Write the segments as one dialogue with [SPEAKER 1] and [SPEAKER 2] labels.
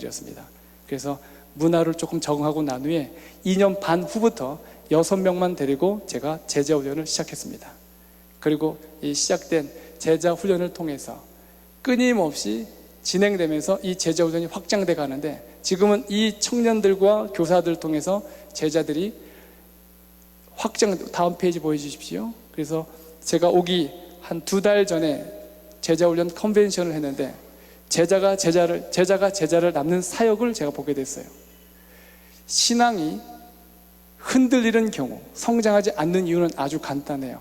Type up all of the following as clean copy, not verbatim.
[SPEAKER 1] 드렸습니다. 그래서 문화를 조금 적응하고 난 후에 2년 반 후부터 6명만 데리고 제가 제자 훈련을 시작했습니다. 그리고 이 시작된 제자 훈련을 통해서 끊임없이 진행되면서 이 제자 훈련이 확장돼 가는데, 지금은 이 청년들과 교사들 통해서 제자들이 다음 페이지 보여주십시오. 그래서 제가 오기 한 2달 전에 제자 훈련 컨벤션을 했는데, 제자가 제자를 남는 사역을 제가 보게 됐어요. 신앙이 흔들리는 경우, 성장하지 않는 이유는 아주 간단해요.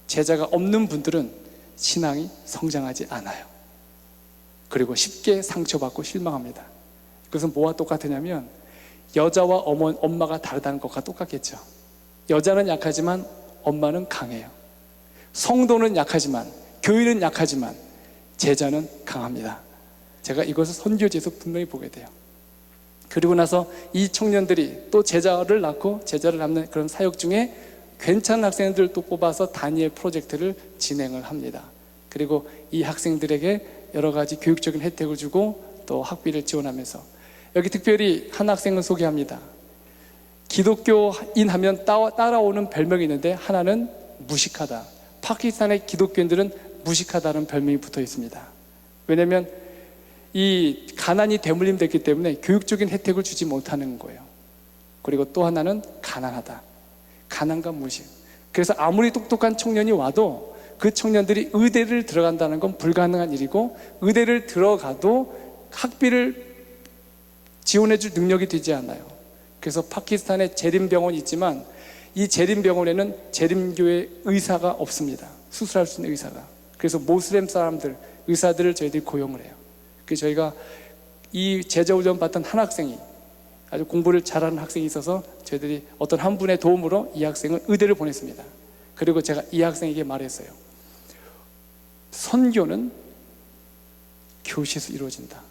[SPEAKER 1] 제자가 없는 분들은 신앙이 성장하지 않아요. 그리고 쉽게 상처받고 실망합니다. 그것은 뭐와 똑같으냐면, 여자와 엄마가 다르다는 것과 똑같겠죠. 여자는 약하지만 엄마는 강해요. 성도는 약하지만, 교인은 약하지만 제자는 강합니다. 제가 이것을 선교지에서 분명히 보게 돼요. 그리고 나서 이 청년들이 또 제자를 낳고 제자를 낳는 그런 사역 중에 괜찮은 학생들 또 뽑아서 다니엘 프로젝트를 진행을 합니다. 그리고 이 학생들에게 여러 가지 교육적인 혜택을 주고 또 학비를 지원하면서, 여기 특별히 한 학생을 소개합니다. 기독교인 하면 따라오는 별명이 있는데, 하나는 무식하다. 파키스탄의 기독교인들은 무식하다는 별명이 붙어 있습니다. 왜냐하면 이 가난이 대물림 됐기 때문에 교육적인 혜택을 주지 못하는 거예요. 그리고 또 하나는 가난하다. 가난과 무식. 그래서 아무리 똑똑한 청년이 와도 그 청년들이 의대를 들어간다는 건 불가능한 일이고, 의대를 들어가도 학비를 지원해 줄 능력이 되지 않아요. 그래서 파키스탄에 재림병원이 있지만 이 재림병원에는 재림교회 의사가 없습니다. 수술할 수 있는 의사가. 그래서 모슬렘 의사들을 저희들이 고용을 해요. 그래서 저희가 이 제자훈련 받던 한 학생이, 아주 공부를 잘하는 학생이 있어서 저희들이 어떤 한 분의 도움으로 이 학생을 의대를 보냈습니다. 그리고 제가 이 학생에게 말했어요. 선교는 교실에서 이루어진다.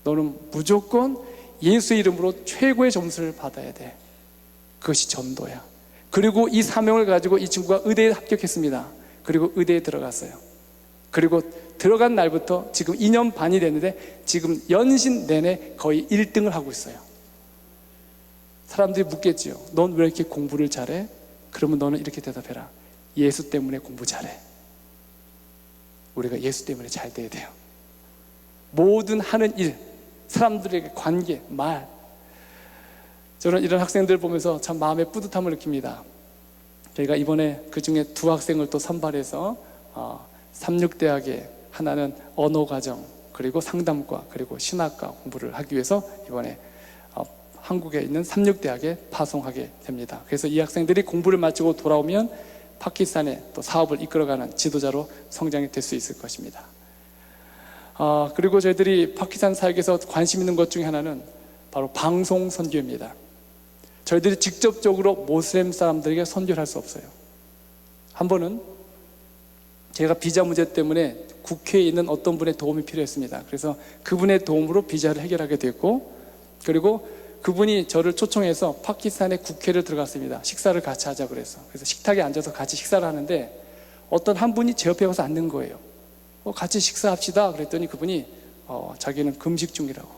[SPEAKER 1] 너는 무조건 예수의 이름으로 최고의 점수를 받아야 돼. 그것이 전도야. 그리고 이 사명을 가지고 이 친구가 의대에 합격했습니다. 그리고 의대에 들어갔어요. 그리고 들어간 날부터 지금 2년 반이 됐는데 지금 연신 내내 거의 1등을 하고 있어요. 사람들이 묻겠지요. 넌 왜 이렇게 공부를 잘해? 그러면 너는 이렇게 대답해라. 예수 때문에 공부 잘해. 우리가 예수 때문에 잘 돼야 돼요. 모든 하는 일, 사람들에게 관계, 말. 저는 이런 학생들 보면서 참 마음에 뿌듯함을 느낍니다. 저희가 이번에 그 중에 2학생을 또 선발해서 삼육대학에, 하나는 언어과정, 그리고 상담과, 그리고 신학과 공부를 하기 위해서 이번에 한국에 있는 삼육대학에 파송하게 됩니다. 그래서 이 학생들이 공부를 마치고 돌아오면 파키스탄에 또 사업을 이끌어가는 지도자로 성장이 될 수 있을 것입니다. 그리고 저희들이 파키스탄 사역에서 관심 있는 것 중에 하나는 바로 방송 선교입니다. 저희들이 직접적으로 모슬렘 사람들에게 선교를 할 수 없어요. 한 번은 제가 비자 문제 때문에 국회에 있는 어떤 분의 도움이 필요했습니다. 그래서 그분의 도움으로 비자를 해결하게 됐고, 그리고 그분이 저를 초청해서 파키스탄의 국회를 들어갔습니다. 식사를 같이 하자 그래서. 그래서 식탁에 앉아서 같이 식사를 하는데 어떤 한 분이 제 옆에 와서 앉는 거예요. 같이 식사합시다 그랬더니 그분이 자기는 금식 중이라고.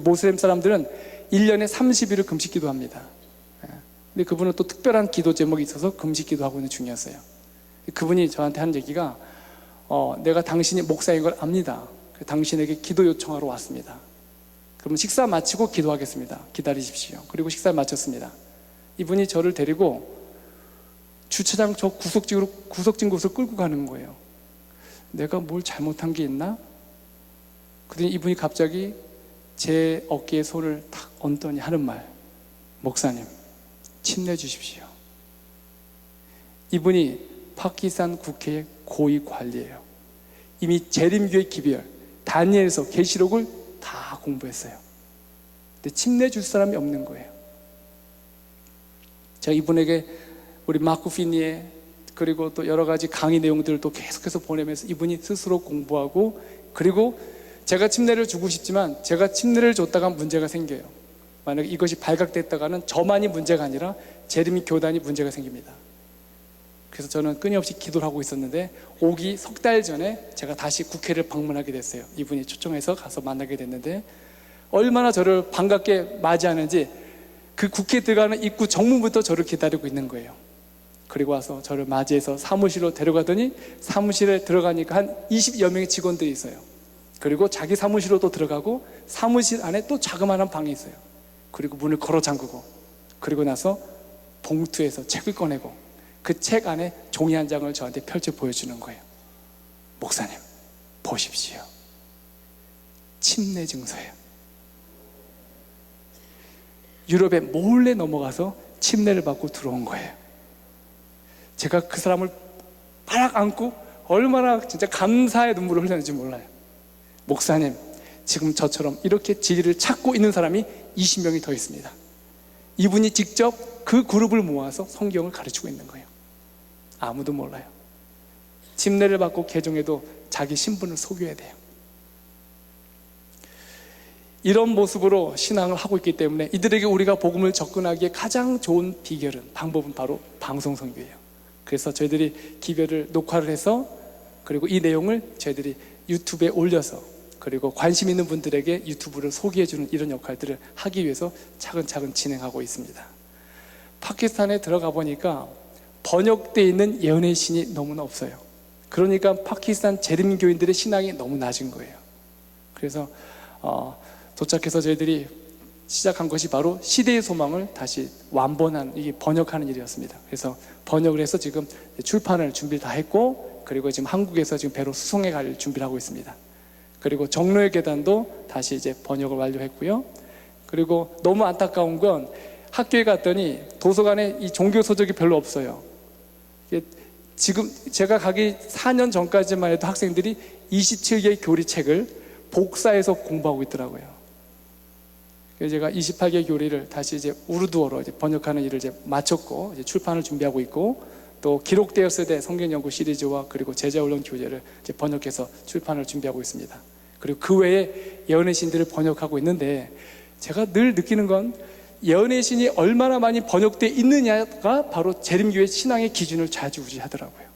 [SPEAKER 1] 모슬렘 사람들은 1년에 30일을 금식 기도합니다. 근데 그분은 또 특별한 기도 제목이 있어서 금식 기도하고 있는 중이었어요. 그분이 저한테 한 얘기가 내가 당신이 목사인 걸 압니다. 당신에게 기도 요청하러 왔습니다. 그러면 식사 마치고 기도하겠습니다. 기다리십시오. 그리고 식사를 마쳤습니다. 이분이 저를 데리고 주차장 저 구석진 곳을 끌고 가는 거예요. 내가 뭘 잘못한 게 있나? 그랬더니 이분이 갑자기 제 어깨에 손을 탁 얹더니 하는 말, 목사님 침례 주십시오. 이분이 파키스탄 국회의 고위 관리예요. 이미 재림교회 기별, 다니엘서 계시록을 다 공부했어요. 근데 침례 줄 사람이 없는 거예요. 제가 이분에게 우리 마크 피니에, 그리고 또 여러 가지 강의 내용들을 또 계속해서 보내면서 이분이 스스로 공부하고, 그리고 제가 침례를 주고 싶지만 제가 침례를 줬다가 문제가 생겨요. 만약에 이것이 발각됐다가는 저만이 문제가 아니라 재림이 교단이 문제가 생깁니다. 그래서 저는 끊임없이 기도를 하고 있었는데 오기 석 달 전에 제가 다시 국회를 방문하게 됐어요. 이분이 초청해서 가서 만나게 됐는데 얼마나 저를 반갑게 맞이하는지 그 국회에 들어가는 입구 정문부터 저를 기다리고 있는 거예요. 그리고 와서 저를 맞이해서 사무실로 데려가더니 사무실에 들어가니까 한 20여 명의 직원들이 있어요. 그리고 자기 사무실로 또 들어가고 사무실 안에 또 자그마한 방이 있어요. 그리고 문을 걸어 잠그고 그리고 나서 봉투에서 책을 꺼내고 그 책 안에 종이 한 장을 저한테 펼쳐 보여주는 거예요. 목사님, 보십시오. 침례 증서예요. 유럽에 몰래 넘어가서 침례를 받고 들어온 거예요. 제가 그 사람을 바락 안고 얼마나 진짜 감사의 눈물을 흘렸는지 몰라요. 목사님, 지금 저처럼 이렇게 진리를 찾고 있는 사람이 20명이 더 있습니다. 이분이 직접 그 그룹을 모아서 성경을 가르치고 있는 거예요. 아무도 몰라요. 침례를 받고 개종해도 자기 신분을 속여야 돼요. 이런 모습으로 신앙을 하고 있기 때문에 이들에게 우리가 복음을 접근하기에 가장 좋은 방법은 바로 방송 선교예요. 그래서 저희들이 기별을 녹화를 해서 그리고 이 내용을 저희들이 유튜브에 올려서 그리고 관심 있는 분들에게 유튜브를 소개해주는 이런 역할들을 하기 위해서 차근차근 진행하고 있습니다. 파키스탄에 들어가 보니까 번역되어 있는 예언의 신이 너무나 없어요. 그러니까 파키스탄 재림교인들의 신앙이 너무 낮은 거예요. 그래서 도착해서 저희들이 시작한 것이 바로 시대의 소망을 다시 완번한, 이게 번역하는 일이었습니다. 그래서 번역을 해서 지금 출판을 준비를 다 했고, 그리고 지금 한국에서 지금 배로 수송해 갈 준비를 하고 있습니다. 그리고 정로의 계단도 다시 이제 번역을 완료했고요. 그리고 너무 안타까운 건 학교에 갔더니 도서관에 이 종교 서적이 별로 없어요. 지금 제가 가기 4년 전까지만 해도 학생들이 27개의 교리책을 복사해서 공부하고 있더라고요. 그래서 제가 28개 교리를 다시 이제 우르두어로 이제 번역하는 일을 이제 마쳤고 이제 출판을 준비하고 있고, 또 기록되었을 때 성경 연구 시리즈와 그리고 제자훈련 교재를 이제 번역해서 출판을 준비하고 있습니다. 그리고 그 외에 예언의 신들을 번역하고 있는데, 제가 늘 느끼는 건 예언의 신이 얼마나 많이 번역되어 있느냐가 바로 재림교회 신앙의 기준을 좌지우지하더라고요.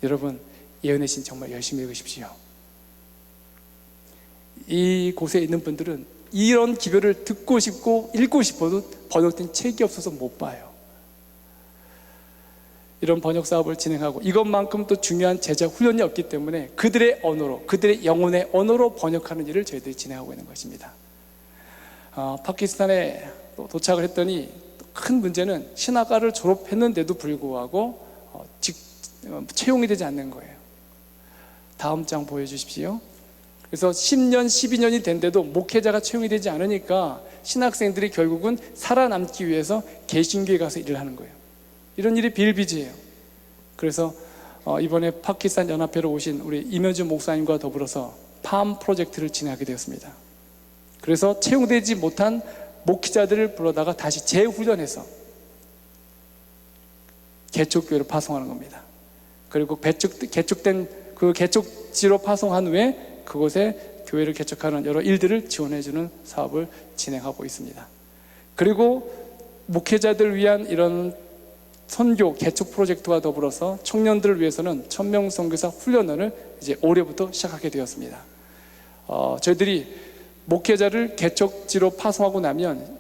[SPEAKER 1] 여러분, 예언의 신 정말 열심히 읽으십시오. 이곳에 있는 분들은 이런 기별을 듣고 싶고 읽고 싶어도 번역된 책이 없어서 못 봐요. 이런 번역 사업을 진행하고 이것만큼 또 중요한 제자 훈련이 없기 때문에 그들의 언어로, 그들의 영혼의 언어로 번역하는 일을 저희들이 진행하고 있는 것입니다. 파키스탄에 도착을 했더니 큰 문제는 신학과를 졸업했는데도 불구하고 채용이 되지 않는 거예요. 다음 장 보여주십시오. 그래서 10년, 12년이 된데도 목회자가 채용이 되지 않으니까 신학생들이 결국은 살아남기 위해서 개신교에 가서 일을 하는 거예요. 이런 일이 비일비재해요. 그래서 이번에 파키스탄 연합회로 오신 우리 임현준 목사님과 더불어서 팜 프로젝트를 진행하게 되었습니다. 그래서 채용되지 못한 목회자들을 불러다가 다시 재훈련해서 개척교회로 파송하는 겁니다. 그리고 개척된 그 개척지로 파송한 후에 그곳에 교회를 개척하는 여러 일들을 지원해주는 사업을 진행하고 있습니다. 그리고 목회자들 위한 이런 선교 개척 프로젝트와 더불어서 청년들을 위해서는 1000명 선교사 훈련을 이제 올해부터 시작하게 되었습니다. 저희들이 목회자를 개척지로 파송하고 나면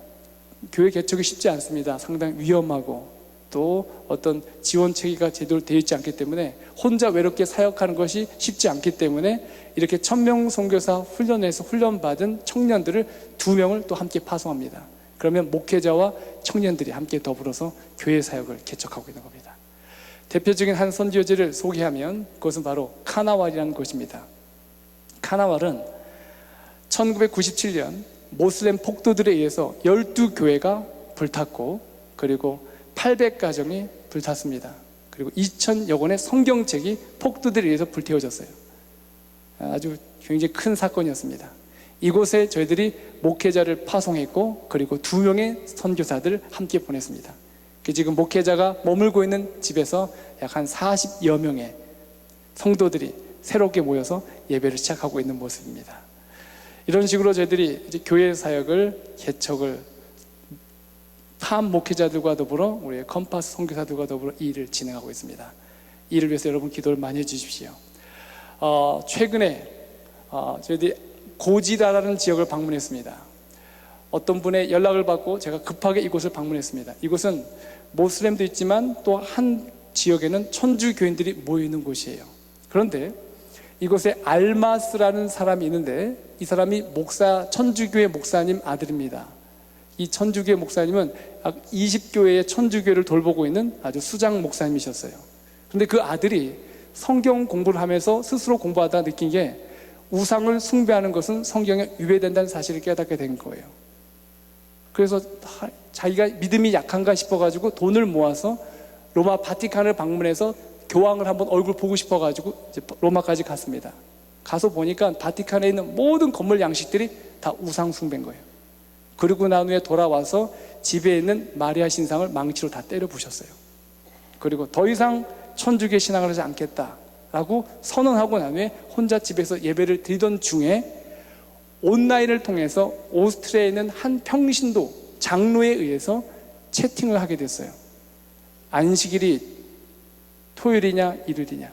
[SPEAKER 1] 교회 개척이 쉽지 않습니다. 상당히 위험하고 또 어떤 지원 체계가 제대로 되어 있지 않기 때문에 혼자 외롭게 사역하는 것이 쉽지 않기 때문에 이렇게 1000명 선교사 훈련에서 훈련받은 청년들을 2명을 또 함께 파송합니다. 그러면 목회자와 청년들이 함께 더불어서 교회 사역을 개척하고 있는 겁니다. 대표적인 한 선교지를 소개하면 그것은 바로 카나왈이라는 곳입니다. 카나왈은 1997년 모슬렘 폭도들에 의해서 12교회가 불탔고, 그리고 800가정이 불탔습니다. 그리고 2000여 권의 성경책이 폭도들에 의해서 불태워졌어요. 아주 굉장히 큰 사건이었습니다. 이곳에 저희들이 목회자를 파송했고, 그리고 2명의 선교사들을 함께 보냈습니다. 지금 목회자가 머물고 있는 집에서 약 한 40여 명의 성도들이 새롭게 모여서 예배를 시작하고 있는 모습입니다. 이런 식으로 저희들이 이제 교회 사역을 개척을 팜 목회자들과 더불어 우리의 컴파스 선교사들과 더불어 이 일을 진행하고 있습니다. 이 일을 위해서 여러분 기도를 많이 해주십시오. 최근에 저희들이 고지라라는 지역을 방문했습니다. 어떤 분의 연락을 받고 제가 급하게 이곳을 방문했습니다. 이곳은 모슬렘도 있지만 또 한 지역에는 천주교인들이 모이는 곳이에요. 그런데 이곳에 알마스라는 사람이 있는데 이 사람이 천주교회 목사님 아들입니다. 이 천주교회 목사님은 20교회의 천주교회를 돌보고 있는 아주 수장 목사님이셨어요. 그런데 그 아들이 성경 공부를 하면서 스스로 공부하다 느낀 게 우상을 숭배하는 것은 성경에 위배된다는 사실을 깨닫게 된 거예요. 그래서 자기가 믿음이 약한가 싶어가지고 돈을 모아서 로마 바티칸을 방문해서 교황을 한번 얼굴 보고 싶어가지고 이제 로마까지 갔습니다. 가서 보니까 바티칸에 있는 모든 건물 양식들이 다 우상 숭배인 거예요. 그리고 난 후에 돌아와서 집에 있는 마리아 신상을 망치로 다 때려 부셨어요. 그리고 더 이상 천주교 신앙을 하지 않겠다라고 선언하고 난 후에 혼자 집에서 예배를 드리던 중에 온라인을 통해서 오스트리아에 있는 한 평신도 장로에 의해서 채팅을 하게 됐어요. 안식일이 토요일이냐 일요일이냐.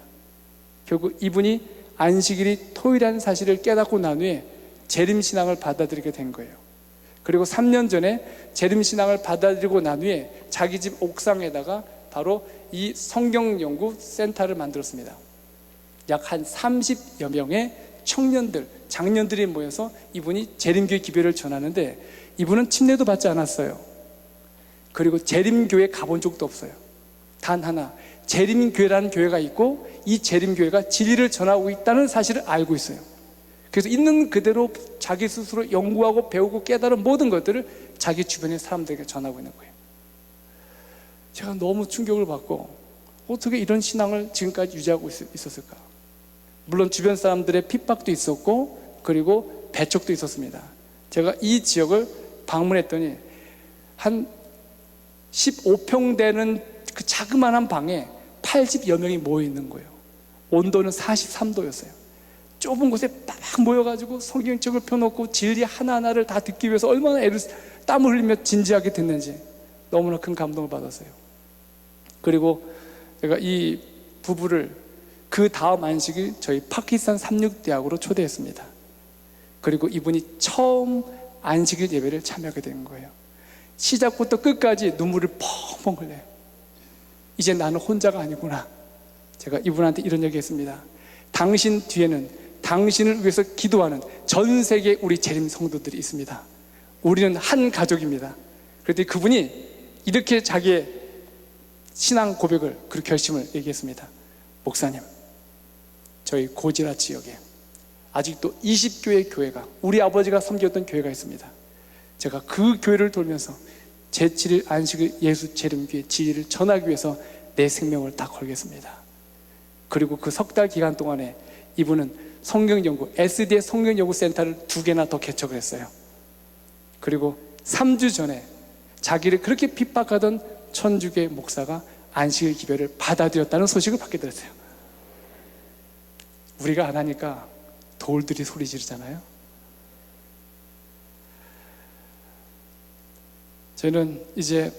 [SPEAKER 1] 결국 이분이 안식일이 토요일이라는 사실을 깨닫고 난 후에 재림신앙을 받아들이게 된 거예요. 그리고 3년 전에 재림신앙을 받아들이고 난 후에 자기 집 옥상에다가 바로 이 성경연구센터를 만들었습니다. 약 한 30여 명의 청년들, 장년들이 모여서 이분이 재림교회 기별을 전하는데 이분은 침례도 받지 않았어요. 그리고 재림교회 가본 적도 없어요. 단 하나, 재림교회라는 교회가 있고 이 재림교회가 진리를 전하고 있다는 사실을 알고 있어요. 그래서 있는 그대로 자기 스스로 연구하고 배우고 깨달은 모든 것들을 자기 주변의 사람들에게 전하고 있는 거예요. 제가 너무 충격을 받고 어떻게 이런 신앙을 지금까지 유지하고 있었을까? 물론 주변 사람들의 핍박도 있었고 그리고 배척도 있었습니다. 제가 이 지역을 방문했더니 한 15평 되는 그 자그마한 방에 80여 명이 모여 있는 거예요. 온도는 43도였어요. 좁은 곳에 딱 모여가지고 성경책을 펴놓고 진리 하나하나를 다 듣기 위해서 얼마나 땀을 흘리며 진지하게 듣는지 너무나 큰 감동을 받았어요. 그리고 제가 이 부부를 그 다음 안식일 저희 파키스탄 삼육대학으로 초대했습니다. 그리고 이분이 처음 안식일 예배를 참여하게 된 거예요. 시작부터 끝까지 눈물을 펑펑 흘려요. 이제 나는 혼자가 아니구나. 제가 이분한테 이런 얘기 했습니다. 당신 뒤에는 당신을 위해서 기도하는 전 세계 우리 재림 성도들이 있습니다. 우리는 한 가족입니다. 그랬더니 그분이 이렇게 자기의 신앙 고백을, 그 결심을 얘기했습니다. 목사님, 저희 고지라 지역에 아직도 20교회 교회가, 우리 아버지가 섬겼던 교회가 있습니다. 제가 그 교회를 돌면서 제7일 안식일 예수 재림교회 진리를 전하기 위해서 내 생명을 다 걸겠습니다. 그리고 그 석 달 기간 동안에 이분은 성경연구, SD의 성경연구센터를 2개나 더 개척을 했어요. 그리고 3주 전에 자기를 그렇게 핍박하던 천주교의 목사가 안식일 기별을 받아들였다는 소식을 받게 됐어요. 우리가 안 하니까 돌들이 소리 지르잖아요. 저희는 이제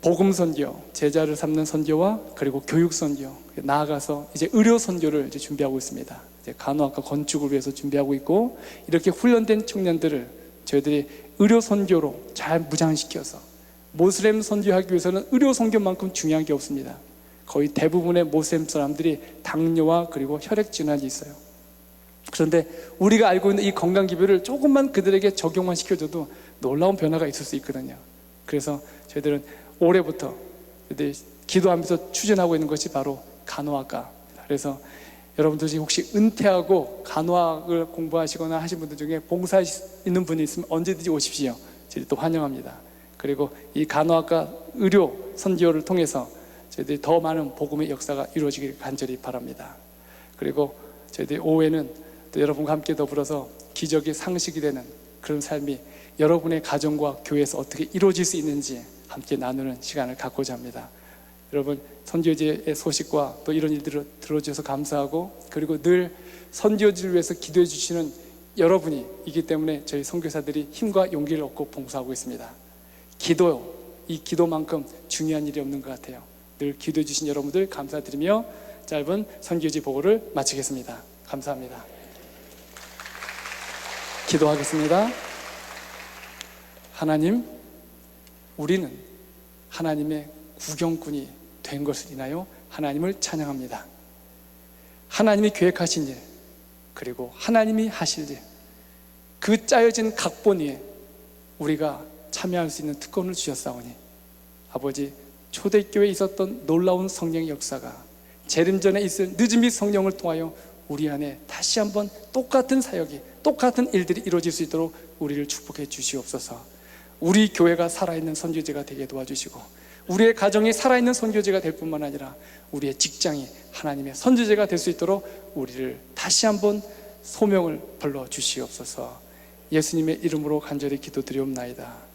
[SPEAKER 1] 복음 선교, 제자를 삼는 선교와 그리고 교육 선교, 나아가서 이제 의료 선교를 이제 준비하고 있습니다. 이제 간호학과 건축을 위해서 준비하고 있고, 이렇게 훈련된 청년들을 저희들이 의료 선교로 잘 무장시켜서, 모슬렘 선교하기 위해서는 의료 선교만큼 중요한 게 없습니다. 거의 대부분의 모슬렘 사람들이 당뇨와 그리고 혈액 질환이 있어요. 그런데 우리가 알고 있는 이 건강 기별을 조금만 그들에게 적용만 시켜줘도 놀라운 변화가 있을 수 있거든요. 그래서 저희들은 올해부터 저희들이 기도하면서 추진하고 있는 것이 바로 간호학과입니다. 그래서 여러분들이 혹시 은퇴하고 간호학을 공부하시거나 하신 분들 중에 봉사 있는 분이 있으면 언제든지 오십시오. 저희들이 또 환영합니다. 그리고 이 간호학과 의료 선교를 통해서 저희들이 더 많은 복음의 역사가 이루어지길 간절히 바랍니다. 그리고 저희들이 오후에는 또 여러분과 함께 더불어서 기적이 상식이 되는 그런 삶이 여러분의 가정과 교회에서 어떻게 이루어질 수 있는지 함께 나누는 시간을 갖고자 합니다. 여러분, 선교지의 소식과 또 이런 일들을 들어주셔서 감사하고, 그리고 늘 선교지를 위해서 기도해 주시는 여러분이 있기 때문에 저희 선교사들이 힘과 용기를 얻고 봉사하고 있습니다. 기도요, 이 기도만큼 중요한 일이 없는 것 같아요. 늘 기도해 주신 여러분들 감사드리며 짧은 선교지 보고를 마치겠습니다. 감사합니다. 기도하겠습니다. 하나님, 우리는 하나님의 구경꾼이 된 것을 인하여 하나님을 찬양합니다. 하나님이 계획하신 일, 그리고 하나님이 하실 일, 그 짜여진 각본 위에 우리가 참여할 수 있는 특권을 주셨사오니 아버지, 초대교회에 있었던 놀라운 성령의 역사가 재림전에 있을 늦은빛 성령을 통하여 우리 안에 다시 한번 똑같은 사역이, 똑같은 일들이 이루어질 수 있도록 우리를 축복해 주시옵소서. 우리 교회가 살아있는 선교제가 되게 도와주시고, 우리의 가정이 살아있는 선교제가 될 뿐만 아니라 우리의 직장이 하나님의 선교제가 될 수 있도록 우리를 다시 한번 소명을 불러 주시옵소서. 예수님의 이름으로 간절히 기도드리옵나이다.